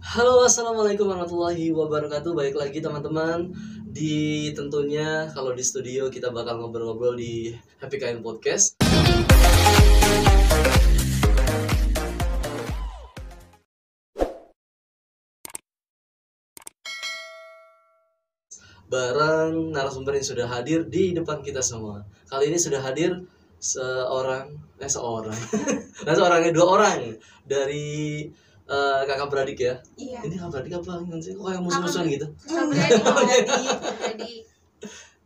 Halo, assalamualaikum warahmatullahi wabarakatuh. Baik lagi teman-teman. Tentunya kalau di studio kita bakal ngobrol-ngobrol di Happy Kain Podcast. Bareng narasumber yang sudah hadir di depan kita semua. Kali ini sudah hadir dua orang dari kakak beradik ya. Iya. Ini kakak beradik apa sih? Kok kayak musuh-musuhan gitu?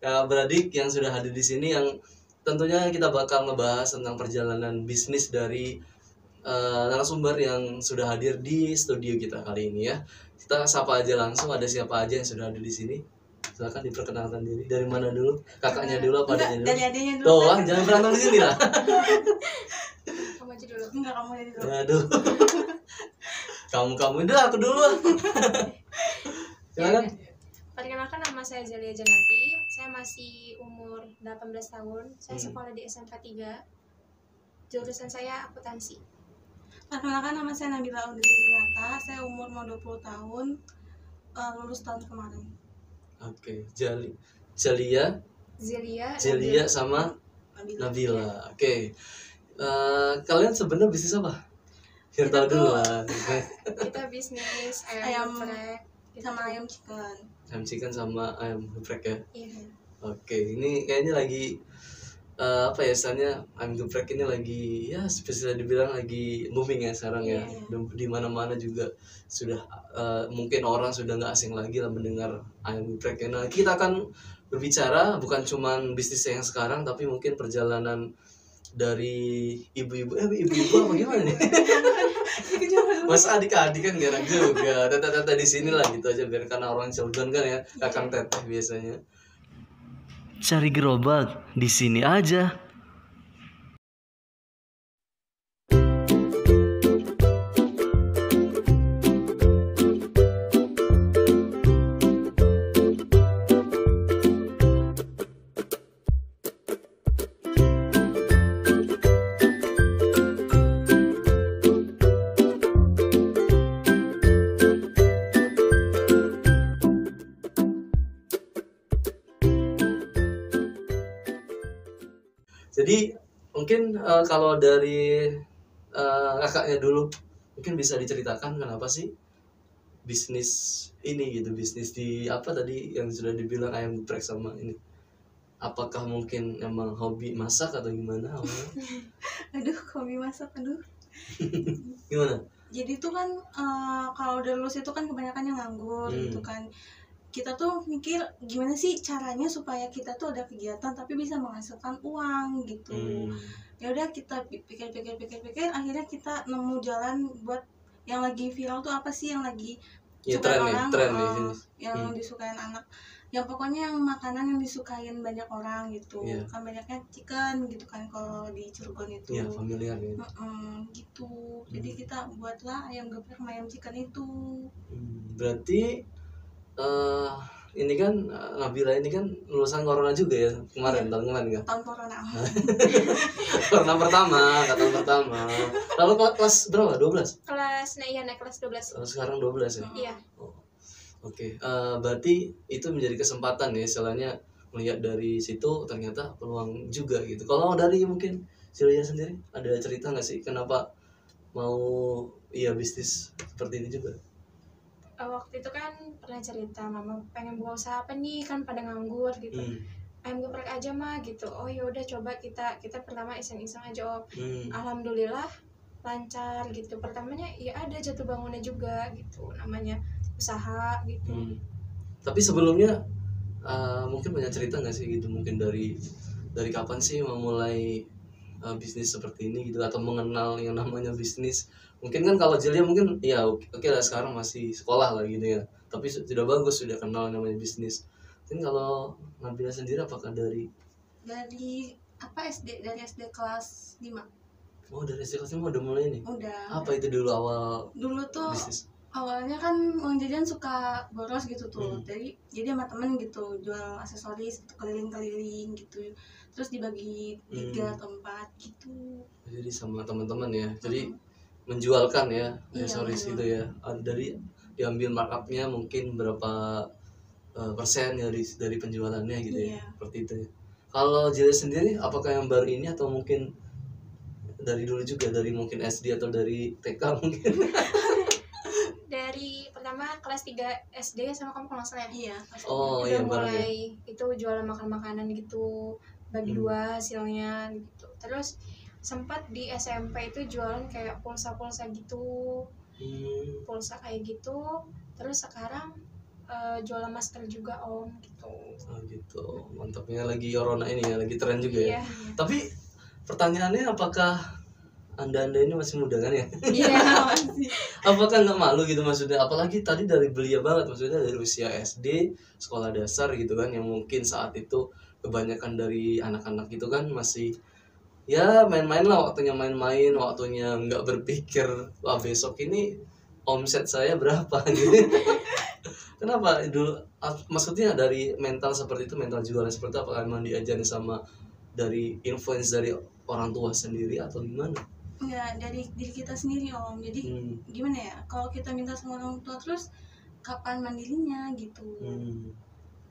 Kakak beradik yang sudah hadir di sini, yang tentunya kita bakal ngebahas tentang perjalanan bisnis dari narasumber yang sudah hadir di studio kita kali ini ya. Kita sapa aja langsung, ada siapa aja yang sudah hadir di sini. Silakan diperkenalkan diri. Dari mana dulu? Kakaknya dulu apa adanya dulu? Dari adanya dulu. Doang, jangan berantem di sini lah. Kamu aja dulu. Enggak, kamu aja dulu. Aduh. Kamu udah, aku dulu. Silakan. Perkenalkan, nama saya Zelia Janati. Saya masih umur 18 tahun. Saya sekolah di SMK 3. Jurusan saya akuntansi. Perkenalkan, nama saya Nabila Udriyata. Saya umur mau 20 tahun. Lulus tahun kemarin. Oke, Zelia sama Nabila. Oke. Kalian sebenarnya bisnis apa? Biar tahu dulu lah. Kita bisnis Ayam ayam geprek sama ayam chicken. Ayam chicken sama ayam geprek ya. Iya. Oke, ini kayaknya lagi apa ya, istilahnya ayam geprek ini lagi ya spesial dibilang lagi booming ya sekarang ya. Di mana-mana juga sudah mungkin orang sudah nggak asing lagi lah mendengar ayam geprek. Nah, kita akan berbicara bukan cuman bisnis yang sekarang, tapi mungkin perjalanan dari ibu-ibu apa gimana nih? Mas adik-adik kan gerak juga, tata di sini lah gitu aja, biar karena orang Cilegon kan ya, kakang teteh biasanya. Cari gerobak di sini aja. Jadi mungkin kalau dari kakaknya dulu, mungkin bisa diceritakan kenapa sih bisnis ini gitu, bisnis di apa tadi yang sudah dibilang ayam geprek sama ini. Apakah mungkin emang hobi masak atau gimana? Aduh, hobi masak, aduh. Gimana? Jadi tuh kan kalau udah lulus itu kan kebanyakan yang nganggur gitu kan. Kita tuh mikir gimana sih caranya supaya kita tuh ada kegiatan tapi bisa menghasilkan uang gitu. Ya udah kita pikir akhirnya kita nemu jalan buat yang lagi viral tuh apa sih, yang lagi Ya, suka tren orang, ya, yang disukain anak, yang pokoknya yang makanan yang disukain banyak orang gitu. Kan banyaknya chicken gitu kan kalau di Cilegon itu. Iya, familiar ya. Gitu. Jadi kita buatlah ayam geprek sama ayam chicken itu. Berarti ini kan Nabila ini kan lulusan corona juga ya kemarin, tahun kemarin kan? Tahun corona. Corona pertama, tahun pertama. Lalu kelas berapa? 12? Naik kelas 12. Sekarang 12 ya? Iya. Oke. Berarti itu menjadi kesempatan ya, istilahnya melihat dari situ ternyata peluang juga gitu. Kalau dari mungkin Celia sendiri ada cerita nggak sih kenapa mau bisnis seperti ini juga? Waktu itu kan pernah cerita, mama pengen buka usaha apa nih, kan pada nganggur gitu. Ayam geprek aja mah gitu. Oh ya udah, coba kita pertama iseng-iseng aja. Alhamdulillah lancar gitu. Pertamanya ya ada jatuh bangunnya juga gitu, namanya usaha gitu. Tapi sebelumnya mungkin banyak cerita nggak sih gitu, mungkin dari kapan sih memulai bisnis seperti ini gitu, atau mengenal yang namanya bisnis? Mungkin kan kalau Jelia mungkin ya oke lah, sekarang masih sekolah lah gitu ya, tapi sudah bagus, sudah kenal namanya bisnis. Mungkin kalau Nabila sendiri apakah dari apa SD, dari SD kelas 5. Oh, dari SD kelas 5 udah mulai nih? Udah. Apa itu dulu awal dulu tuh bisnis? Awalnya kan uang jajan suka boros gitu tuh. Jadi sama temen gitu jual aksesoris gitu, keliling-keliling gitu. Terus dibagi 3 atau 4 gitu. Jadi sama teman-teman ya. Jadi menjualkan ya aksesoris gitu ya. Dari diambil markupnya mungkin berapa persen dari penjualannya gitu ya, seperti itu ya. Kalau Jeli sendiri apakah yang baru ini atau mungkin dari dulu juga, dari mungkin SD atau dari TK mungkin? Dari pertama kelas 3 SD sama kamu kalau nggak salah ya? Iya. Oh udah iya bareng ya. mulai itu jualan makanan gitu, bagi dua hasilnya gitu. Terus sempat di SMP itu jualan kayak pulsa gitu, pulsa kayak gitu. Terus sekarang jualan masker juga om gitu. Oh gitu, mantapnya lagi corona ini ya, lagi tren juga ya. Iya. Tapi pertanyaannya apakah anda ini masih muda kan ya? Iya. Apakah nggak malu gitu maksudnya? Apalagi tadi dari belia banget, maksudnya dari usia SD, sekolah dasar gitu kan, yang mungkin saat itu kebanyakan dari anak-anak gitu kan masih ya main-main lah, waktunya main-main, waktunya nggak berpikir wah besok ini omset saya berapa gitu. Kenapa dulu? Maksudnya dari mental seperti itu, mental jualan seperti itu, apakah memang diajarin sama dari influence dari orang tua sendiri atau gimana? Enggak, dari diri kita sendiri om. Jadi gimana ya, kalau kita minta sama orang tua terus kapan mandirinya gitu.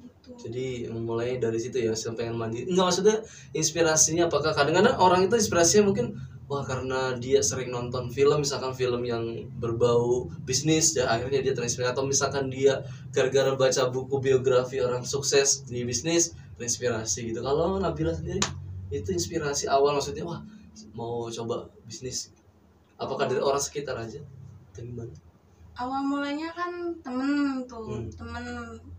Gitu. Jadi mulai dari situ ya, sampai pengen mandiri. Enggak, maksudnya inspirasinya apakah kadang-kadang orang itu inspirasinya mungkin wah karena dia sering nonton film, misalkan film yang berbau bisnis ya, akhirnya dia terinspirasi, atau misalkan dia gara-gara baca buku biografi orang sukses di bisnis terinspirasi gitu. Kalau Nabila sendiri itu inspirasi awal maksudnya wah mau coba bisnis, apakah dari orang sekitar aja atau gimana? Awal mulanya kan temen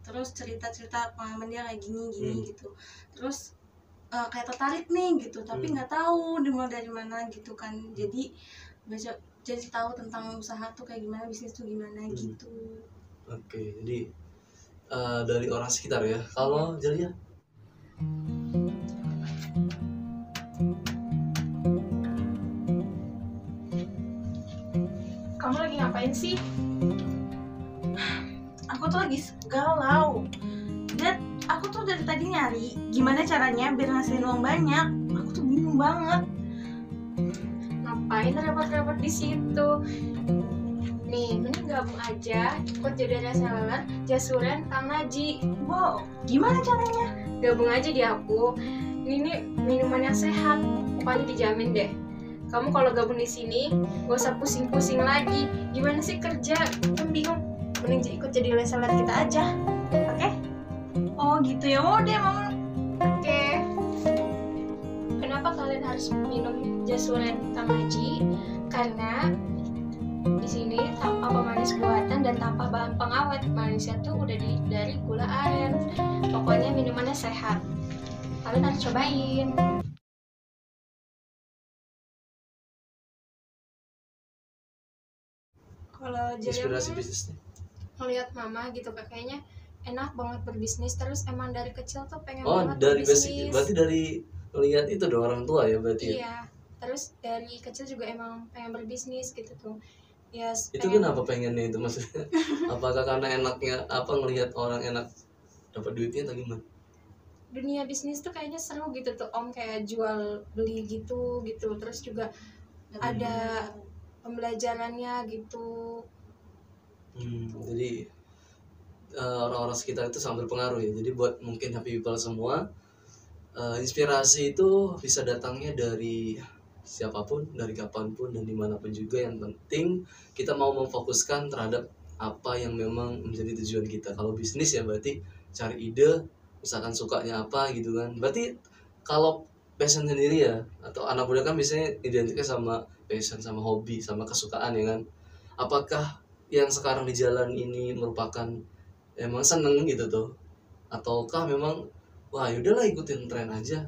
terus cerita pengalaman dia kayak gini gitu, terus kayak tertarik nih gitu, tapi nggak tahu dimulai dari mana gitu kan. Jadi tahu tentang usaha tuh kayak gimana, bisnis tuh gimana gitu. Oke, jadi dari orang sekitar ya. Kalau Jalia? Kamu lagi ngapain sih? Aku tuh lagi galau. Dan aku tuh dari tadi nyari gimana caranya biar ngasilin uang banyak. Aku tuh bingung banget. Ngapain repot-repot di situ? Nih, mending gabung aja ikut jadi reseller Jasuren Kang Naji. Wow, gimana caranya? Gabung aja di aku. Ini nih minuman yang sehat, pokoknya dijamin deh. Kamu kalau gabung di sini gak usah pusing-pusing lagi. Gimana sih kerja? Kan bingung. Mending ikut jadi reseller kita aja. Oke? Oh gitu ya, mau deh mau. Oke. Kenapa kalian harus minum Jasuren Kang Naji? Karena di sini tanpa pemanis buatan dan tanpa bahan pengawet. Manisnya tuh udah dari gula aren. Pokoknya minumannya sehat. Kalian harus cobain. Kalau Inspirasi Jaya bisnisnya? ngeliat mama gitu kayaknya enak banget berbisnis, terus emang dari kecil tuh pengen banget dari berbisnis. berarti dari lihat itu dong orang tua ya berarti. Iya, terus dari kecil juga emang pengen berbisnis gitu tuh. Ya, itu kenapa pengennya itu maksudnya? Apakah karena enaknya apa ngelihat orang enak dapat duitnya atau gimana? Dunia bisnis tuh kayaknya seru gitu tuh om, kayak jual beli gitu. Terus juga ada pembelajarannya gitu. Jadi orang-orang sekitar itu sangat berpengaruh ya. Jadi buat mungkin happy people semua, inspirasi itu bisa datangnya dari siapapun, dari kapanpun dan dimanapun juga. Yang penting kita mau memfokuskan terhadap apa yang memang menjadi tujuan kita. Kalau bisnis ya berarti cari ide, misalkan sukanya apa gitu kan. Berarti kalau passion sendiri ya, atau anak muda kan biasanya identiknya sama passion, sama hobi, sama kesukaan ya kan. Apakah yang sekarang di jalan ini merupakan emang seneng gitu tuh, ataukah memang wah yaudahlah ikutin tren aja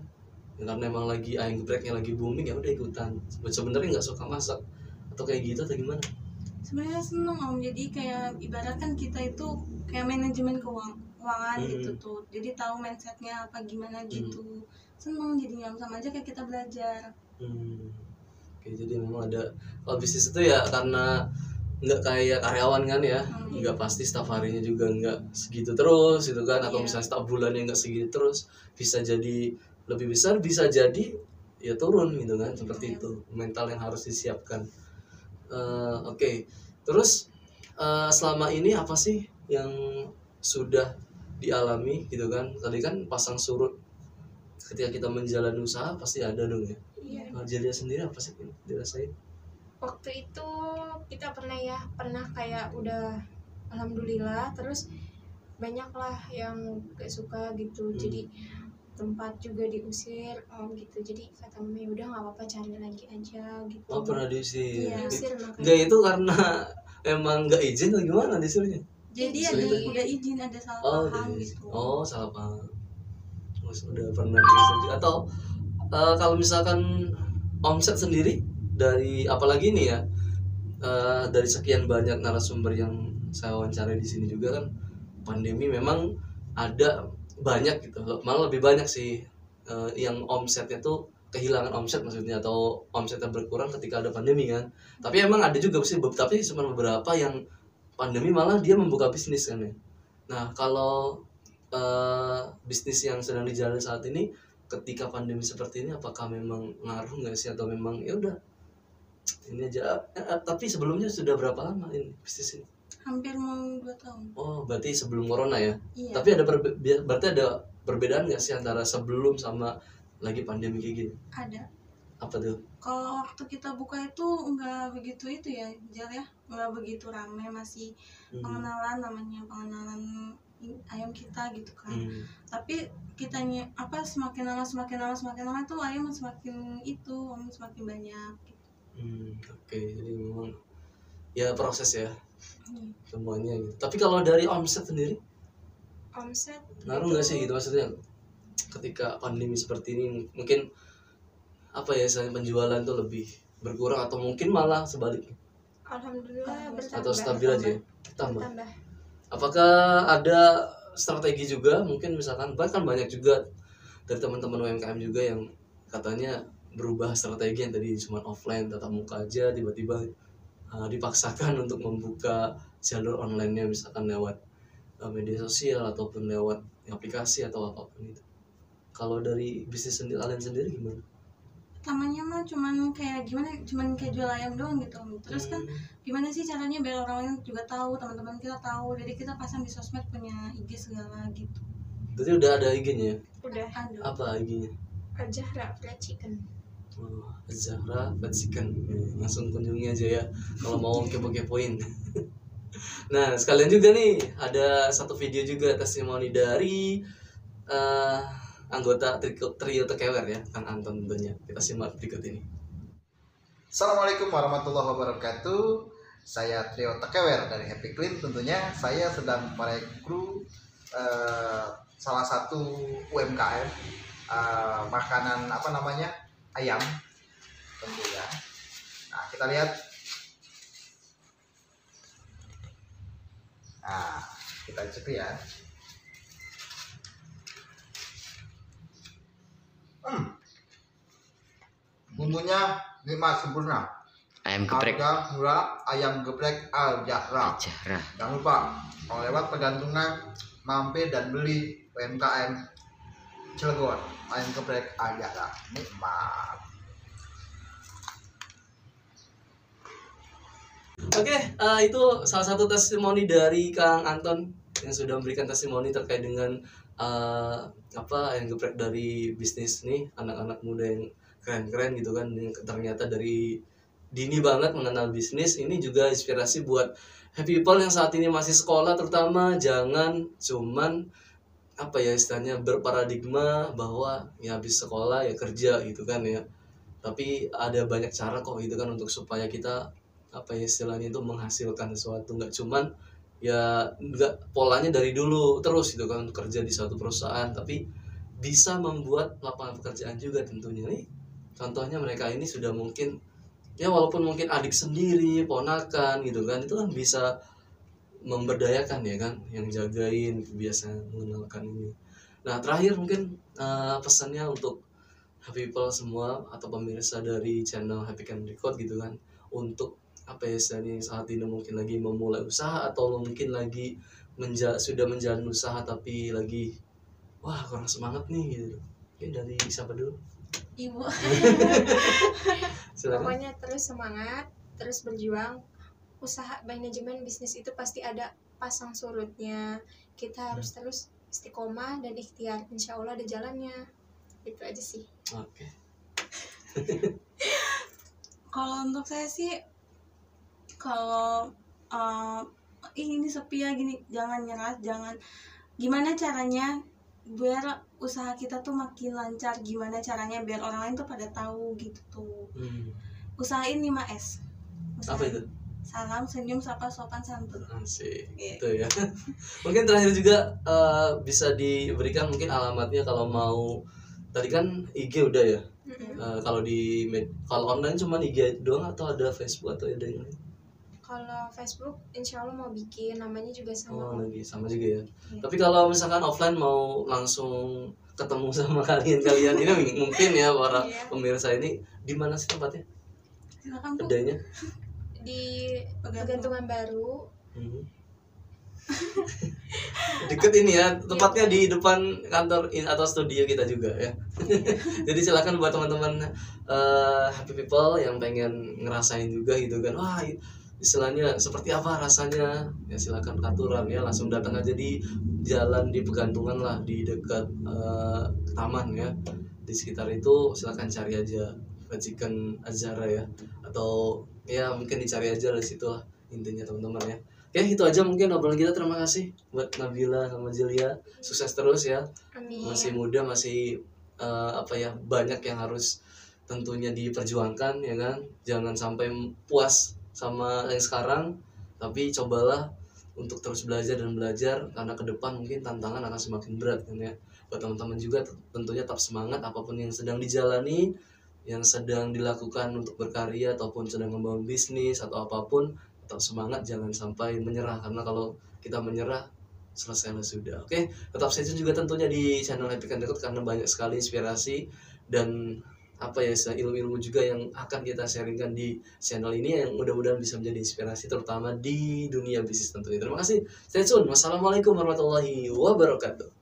ya, karena emang lagi ayam gepreknya lagi booming ya udah ikutan, sebenarnya nggak suka masak atau kayak gitu atau gimana? Sebenarnya seneng om, jadi kayak ibaratkan kita itu kayak manajemen keuangan gitu tuh, jadi tahu mindsetnya apa gimana gitu. Seneng jadinya om, sama aja kayak kita belajar. Oke, jadi memang ada, kalau bisnis itu ya karena nggak kayak karyawan kan ya, nggak pasti setiap harinya juga nggak segitu terus gitu kan, atau misalnya setiap bulannya nggak segitu terus, bisa jadi lebih besar, bisa jadi ya turun gitu kan, seperti itu mental yang harus disiapkan. Oke. Terus selama ini apa sih yang sudah dialami gitu kan? Tadi kan pasang surut ketika kita menjalani usaha pasti ada dong ya. Iya. Jadi sendiri apa sih yang dirasain? Waktu itu kita pernah kayak udah alhamdulillah, terus banyak lah yang gak suka gitu. Jadi tempat juga diusir gitu. Jadi kata mama udah nggak apa-apa, cari lagi aja gitu. Oh, pernah diusir. Iya, diusir makanya. Enggak, itu karena emang nggak izin atau gimana diusirnya? Jadi udah izin, ada salah paham gitu. Oh, salah paham. Udah pernah diusir atau kalau misalkan omset sendiri dari apalagi nih ya, dari sekian banyak narasumber yang saya wawancarai di sini juga kan, pandemi memang ada banyak gitu, malah lebih banyak sih yang omsetnya tuh kehilangan omset maksudnya, atau omsetnya berkurang ketika ada pandemi kan. Tapi emang ada juga sih, tapi cuma beberapa yang pandemi malah dia membuka bisnis kan ya. Nah kalau bisnis yang sedang dijalani saat ini ketika pandemi seperti ini, apakah memang ngaruh nggak sih, atau memang ya udah ini aja? Tapi sebelumnya sudah berapa lama ini bisnis ini? Hampir mau 2 tahun. Oh, berarti sebelum corona ya? Iya. Tapi berarti ada perbedaan nggak sih antara sebelum sama lagi pandemi kayak gini? Ada. Apa tuh? Kalau waktu kita buka itu nggak begitu itu ya, Jal ya, nggak begitu ramai, masih pengenalan ayam kita gitu kan. Tapi kitanya semakin lama tuh ayam semakin banyak gitu. Oke, jadi memang ya proses ya semuanya gitu. Tapi kalau dari omset sendiri, Omset ngaruh nggak sih gitu, maksudnya ketika pandemi seperti ini mungkin apa ya, misalnya penjualan tuh lebih berkurang atau mungkin malah sebaliknya? alhamdulillah bertambah. Atau stabil aja ya? Tambah. Bertambah. Apakah ada strategi juga, mungkin misalkan bahkan banyak juga dari teman-teman UMKM juga yang katanya berubah strategi yang tadi cuma offline tatap muka aja, tiba-tiba dipaksakan untuk membuka jalur online-nya, misalkan lewat media sosial ataupun lewat aplikasi atau apapun itu. Kalau dari bisnis kalian sendiri gimana? Pertamanya mah cuman kayak jual ayam doang gitu. Terus kan gimana sih caranya biar orang lain juga tahu, teman-teman kita tahu. Jadi kita pasang di sosmed, punya IG segala gitu. Berarti udah ada IG-nya ya? Udah. Aduh. Apa IG-nya? Zahra Fried Chicken. Oh, Zahra Fried Chicken. Langsung kunjungi aja ya kalau mau kepo-kepoin. Nah, sekalian juga nih ada satu video juga testimoni dari anggota trio Tekewer ya, Kang Anton tentunya. Kita simak berikut ini. Assalamualaikum warahmatullahi wabarakatuh. Saya Trio Tekewer dari Happy Clean. Tentunya saya sedang merekrut salah satu UMKM makanan ayam tentunya. Nah, kita lihat. Nah, kita cek ya. Bumbunya nikmat sempurna. Ayam geprek. Harga murah, ayam geprek Al Zahra. Jangan lupa kalau lewat pergantungan mampir dan beli UMKM Cilegon, ayam geprek Al Zahra. Nikmat. Oke, itu salah satu testimoni dari Kang Anton yang sudah memberikan testimoni terkait dengan ayam geprek dari bisnis nih, anak-anak muda yang keren-keren gitu kan, yang ternyata dari dini banget mengenal bisnis. Ini juga inspirasi buat happy people yang saat ini masih sekolah, terutama jangan cuman istilahnya berparadigma bahwa ya habis sekolah ya kerja gitu kan ya. Tapi ada banyak cara kok gitu kan untuk supaya kita istilahnya itu menghasilkan sesuatu, nggak cuman ya nggak polanya dari dulu terus gitu kan untuk kerja di suatu perusahaan, tapi bisa membuat lapangan pekerjaan juga tentunya nih. Contohnya mereka ini sudah mungkin ya walaupun mungkin adik sendiri, ponakan gitu kan, itu kan bisa memberdayakan ya kan, yang jagain, biasa mengenalkan ini. Nah terakhir mungkin pesannya untuk happy people semua atau pemirsa dari channel Happy Can Record gitu kan, untuk istilahnya saat ini mungkin lagi memulai usaha atau mungkin lagi sudah menjalani usaha tapi lagi kurang semangat nih gitu. Mungkin dari siapa dulu? Ibu. Silakan. Pokoknya terus semangat, terus berjuang, usaha manajemen bisnis itu pasti ada pasang surutnya. Kita harus terus istiqomah dan ikhtiar, insya Allah ada jalannya. Itu aja sih. Oke. Kalau untuk saya sih, kalau ini sepi ya gini, jangan nyerah, jangan, gimana caranya biar usaha kita tuh makin lancar, gimana caranya biar orang lain tuh pada tahu gitu tuh. Usahain 5S. Apa itu? Salam, senyum, sapa, sopan, santun. Asik, gitu ya. Mungkin terakhir juga bisa diberikan mungkin alamatnya kalau mau. Tadi kan IG udah ya. Kalau online cuma IG doang atau ada Facebook atau ada yang lain? Kalau Facebook insya Allah mau bikin, namanya juga sama. Oh, lagi sama juga ya. Tapi kalau misalkan offline mau langsung ketemu sama kalian ini mungkin ya para pemirsa ini, di mana sih tempatnya? Silakan Bu. Kedainya? Di Pegantungan Baru. Deket ini ya, tempatnya di depan kantor atau studio kita juga ya. Jadi silakan buat teman-teman happy people yang pengen ngerasain juga gitu kan, wah istilahnya seperti apa rasanya, ya silakan katuran ya, langsung datang aja di jalan di Pegantungan lah, di dekat taman ya, di sekitar itu silakan cari aja Racikan Azhara ya, atau ya mungkin dicari aja di situ lah intinya teman-teman ya. Oke, itu aja mungkin obrolan kita. Terima kasih buat Nabila sama Zelia, sukses terus ya. Amin. Masih muda, masih banyak yang harus tentunya diperjuangkan ya kan. Jangan sampai puas sama yang sekarang, tapi cobalah untuk terus belajar dan belajar, karena ke depan mungkin tantangan akan semakin berat kan ya. Buat teman-teman juga tentunya tetap semangat apapun yang sedang dijalani, yang sedang dilakukan untuk berkarya ataupun sedang membangun bisnis atau apapun, tetap semangat, jangan sampai menyerah, karena kalau kita menyerah selesailah sudah. Oke, tetap stay tune juga tentunya di channel Happy Kan Dekut, karena banyak sekali inspirasi dan ilmu-ilmu juga yang akan kita sharingkan di channel ini, yang mudah-mudahan bisa menjadi inspirasi terutama di dunia bisnis tentunya. Terima kasih, stay tune. Wassalamualaikum warahmatullahi wabarakatuh.